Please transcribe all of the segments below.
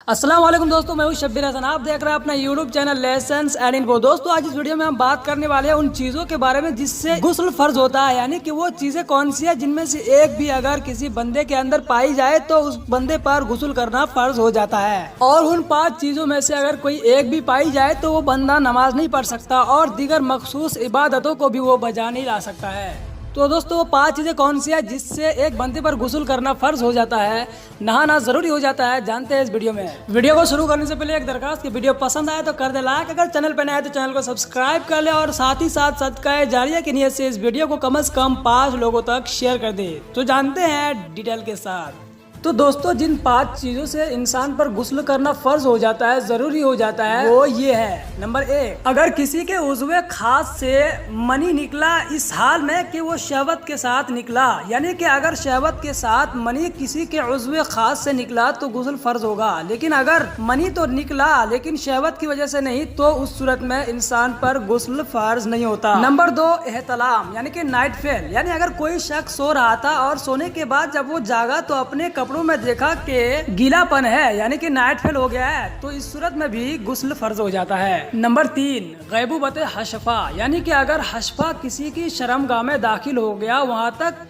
السلام علیکم دوستوں، میں ہوں شبیر حسن، آپ دیکھ رہے ہیں اپنا YouTube channel lessons and info. دوستوں آج اس ویڈیو میں ہم بات کرنے والے ہیں ان چیزوں کے بارے میں جس سے غسل فرض ہوتا ہے، یعنی کہ وہ چیزیں کون سی ہیں جن میں سے ایک بھی اگر کسی بندے کے اندر پائی جائے تو اس بندے پر غسل کرنا فرض ہو جاتا ہے، اور ان 5 چیزوں میں سے اگر کوئی ایک بھی پائی جائے تو وہ بندہ نماز نہیں پڑھ سکتا اور دیگر مخصوص عبادتوں کو بھی وہ بجا نہیں لا سکتا ہے۔ تو دوستوں وہ 5 چیزیں کون سی ہیں جس سے ایک بندے پر غسل کرنا فرض ہو جاتا ہے، نہانا ضروری ہو جاتا ہے، جانتے ہیں اس ویڈیو میں۔ ویڈیو کو شروع کرنے سے پہلے ایک درخواست کہ ویڈیو پسند آئے تو کر دے لائک، اگر چینل پہ نئے آئے تو چینل کو سبسکرائب کر لے اور ساتھ ہی ساتھ صدقہ جاریہ کی نیت سے اس ویڈیو کو کم از کم 5 لوگوں تک شیئر کر دے۔ تو جانتے ہیں ڈیٹیل کے ساتھ۔ تو دوستوں جن 5 چیزوں سے انسان پر غسل کرنا فرض ہو جاتا ہے، ضروری ہو جاتا ہے، وہ یہ ہے۔ نمبر 1، اگر کسی کے عضو خاص سے منی نکلا اس حال میں کہ وہ شہوت کے ساتھ نکلا، یعنی کہ اگر شہوت کے ساتھ منی کسی کے عضو خاص سے نکلا تو غسل فرض ہوگا، لیکن اگر منی تو نکلا لیکن شہوت کی وجہ سے نہیں تو اس صورت میں انسان پر غسل فرض نہیں ہوتا۔ نمبر 2، احتلام یعنی کہ نائٹ فیل، یعنی اگر کوئی شخص سو رہا تھا اور سونے کے بعد جب وہ جاگا تو اپنے کپڑوں میں دیکھا کہ گیلا پن ہے، یعنی کہ نائٹ فیل ہو گیا ہے، تو اس صورت میں بھی غسل فرض ہو جاتا ہے۔ نمبر 3، غیبوبت حشفہ، یعنی کہ اگر حشفہ کسی کی شرمگاہ میں داخل ہو گیا، وہاں تک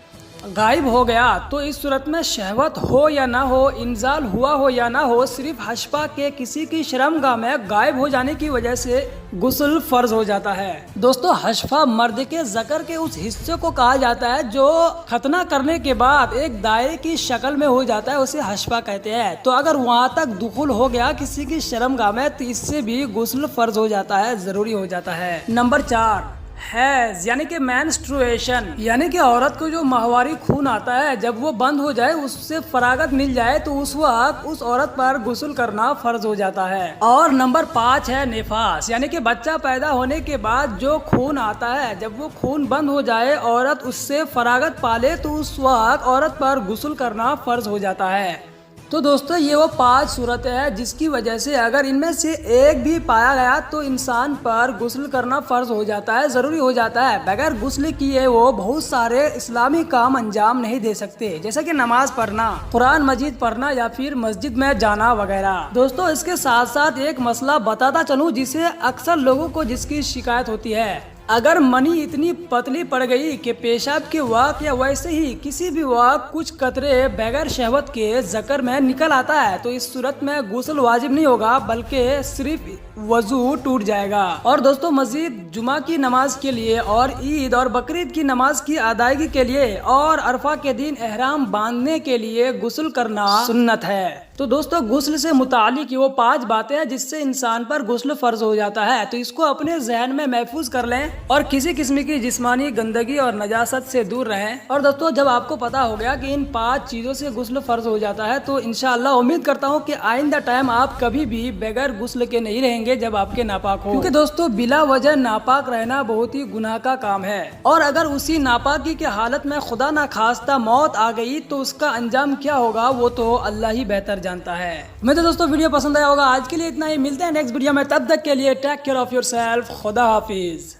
غائب ہو گیا، تو اس صورت میں شہوت ہو یا نہ ہو، انزال ہوا ہو یا نہ ہو، صرف حشفہ کے کسی کی شرمگاہ میں غائب ہو جانے کی وجہ سے غسل فرض ہو جاتا ہے۔ دوستو حشفہ مرد کے ذکر کے اس حصے کو کہا جاتا ہے جو ختنہ کرنے کے بعد ایک دائرے کی شکل میں ہو جاتا ہے، اسے حشفہ کہتے ہیں۔ تو اگر وہاں تک دخول ہو گیا کسی کی شرمگاہ میں تو اس سے بھی غسل فرض ہو جاتا ہے، ضروری ہو جاتا ہے۔ نمبر 4، حیض یعنی کہ مینسٹرویشن، یعنی کہ عورت کو جو ماہواری خون آتا ہے جب وہ بند ہو جائے، اس سے فراغت مل جائے تو اس وقت اس عورت پر غسل کرنا فرض ہو جاتا ہے۔ اور نمبر 5 ہے نفاس، یعنی کہ بچہ پیدا ہونے کے بعد جو خون آتا ہے، جب وہ خون بند ہو جائے، عورت اس سے فراغت پالے تو اس وقت عورت پر غسل کرنا فرض ہو جاتا ہے۔ تو دوستو یہ وہ 5 صورتیں ہیں جس کی وجہ سے اگر ان میں سے ایک بھی پایا گیا تو انسان پر غسل کرنا فرض ہو جاتا ہے، ضروری ہو جاتا ہے۔ بغیر غسل کیے وہ بہت سارے اسلامی کام انجام نہیں دے سکتے، جیسے کہ نماز پڑھنا، قرآن مجید پڑھنا یا پھر مسجد میں جانا وغیرہ۔ دوستو اس کے ساتھ ساتھ ایک مسئلہ بتاتا چلوں جسے اکثر لوگوں کو جس کی شکایت ہوتی ہے۔ اگر منی اتنی پتلی پڑ گئی کہ پیشاب کے وقت یا ویسے ہی کسی بھی وقت کچھ قطرے بغیر شہوت کے ذکر میں نکل آتا ہے تو اس صورت میں غسل واجب نہیں ہوگا، بلکہ صرف وضو ٹوٹ جائے گا۔ اور دوستو مزید جمعہ کی نماز کے لیے اور عید اور بقرعید کی نماز کی ادائیگی کے لیے اور عرفہ کے دن احرام باندھنے کے لیے غسل کرنا سنت ہے۔ تو دوستو غسل سے متعلق وہ 5 باتیں ہیں جس سے انسان پر غسل فرض ہو جاتا ہے، تو اس کو اپنے ذہن میں محفوظ کر لیں اور کسی قسم کی جسمانی گندگی اور نجاست سے دور رہیں۔ اور دوستو جب آپ کو پتا ہو گیا کہ ان 5 چیزوں سے غسل فرض ہو جاتا ہے تو انشاءاللہ امید کرتا ہوں کہ آئندہ ٹائم آپ کبھی بھی بغیر غسل کے نہیں رہیں گے جب آپ کے ناپاک ہو، کیونکہ دوستو بلا وجہ ناپاک رہنا بہت ہی گناہ کا کام ہے، اور اگر اسی ناپاکی کے حالت میں خدا نہ خواستہ موت آ گئی تو اس کا انجام کیا ہوگا وہ تو اللہ ہی بہتر جانتا ہے۔ میں تو دوستو ویڈیو پسند آیا ہوگا، آج کے لیے اتنا ہی، ملتے ہیں نیکسٹ ویڈیو میں، تب تک کے لیے take care of your self, خدا حافظ۔